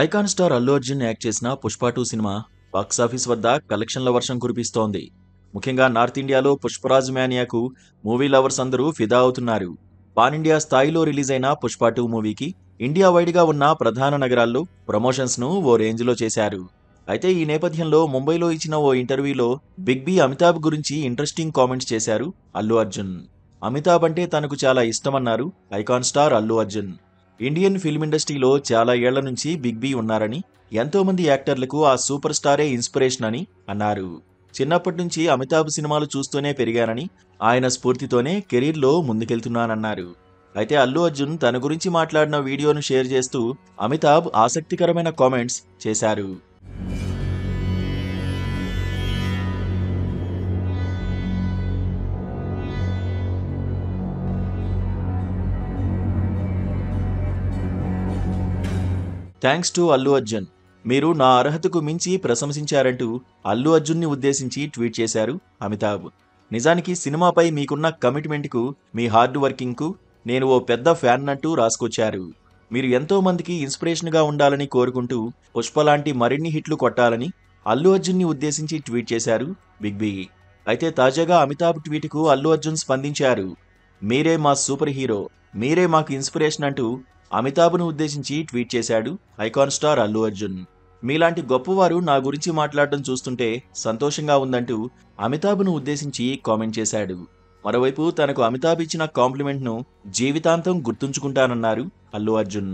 Icon star Allu Arjun act చేసిన Pushpa 2 cinema box office వద్ద కలెక్షన్ల వర్షం కురిపిస్తోంది. ముఖ్యంగా నార్త్ ఇండియాలో పుష్పరాజ్ మేనియాకు మూవీ లవర్స్ అందరూ ఫిదా అవుతున్నారు. పాన్ ఇండియా స్థాయిలో రిలీజ్ అయిన పుష్ప 2 మూవీకి ఇండియా వైడ్గా ఉన్న ప్రధాన నగరాల్లో ప్రమోషన్స్ను ఓ రేంజ్లో చేశారు. అయితే ఈ నేపథ్యంలో ముంబైలో ఇచ్చిన ఓ ఇంటర్వ్యూలో బిగ్ బి అమితాబ్ గురించి ఇంట్రెస్టింగ్ కామెంట్స్ చేశారు అల్లు అర్జున్. అమితాబ్ అంటే తనకు చాలా ఇష్టమన్నారు icon star Allu Arjun. Indian film ఇండస్ట్రీలో చాలా ఏళ్ల నుంచి బిగ్ బి ఉన్నారని, ఎంతో మంది యాక్టర్లకు ఆ సూపర్ స్టారే ఇన్స్పిరేషన్ అని అన్నారు. చిన్నప్పటి నుంచి అమితాబ్ సినిమాలు చూస్తూనే పెరిగానని, ఆయన స్ఫూర్తితోనే కెరీర్లో ముందుకెళ్తున్నానన్నారు. అయితే అల్లు అర్జున్ తన గురించి మాట్లాడిన వీడియోను షేర్ చేస్తూ అమితాబ్ ఆసక్తికరమైన కామెంట్స్ చేశారు. Thanks to Allu Arjun. మీరు నా అర్హతకు మించి ప్రశంసించారంటూ అల్లు అర్జున్ని ఉద్దేశించి ట్వీట్ చేశారు అమితాబ్. నిజానికి సినిమాపై మీకున్న కమిట్మెంట్కు, మీ హార్డ్ వర్కింగ్కు నేను ఓ పెద్ద ఫ్యాన్ అంటూ రాసుకొచ్చారు. మీరు ఎంతో మందికి ఇన్స్పిరేషన్గా ఉండాలని కోరుకుంటూ పుష్ప లాంటి మరిన్ని హిట్లు కొట్టాలని అల్లు అర్జున్ని ఉద్దేశించి ట్వీట్ చేశారు బిగ్ బి. అయితే తాజాగా అమితాబ్ ట్వీట్కు అల్లు అర్జున్ స్పందించారు. మీరే మా సూపర్ హీరో, మీరే మాకు ఇన్స్పిరేషన్ అంటూ అమితాబ్ను ఉద్దేశించి ట్వీట్ చేశాడు ఐకాన్ స్టార్ అల్లు అర్జున్. మీలాంటి గొప్పవారు నా గురించి మాట్లాడడం చూస్తుంటే సంతోషంగా ఉందంటూ అమితాబ్ను ఉద్దేశించి కామెంట్ చేశాడు. మరోవైపు తనకు అమితాబ్ ఇచ్చిన కాంప్లిమెంట్ను జీవితాంతం గుర్తుంచుకుంటానన్నారు అల్లు అర్జున్.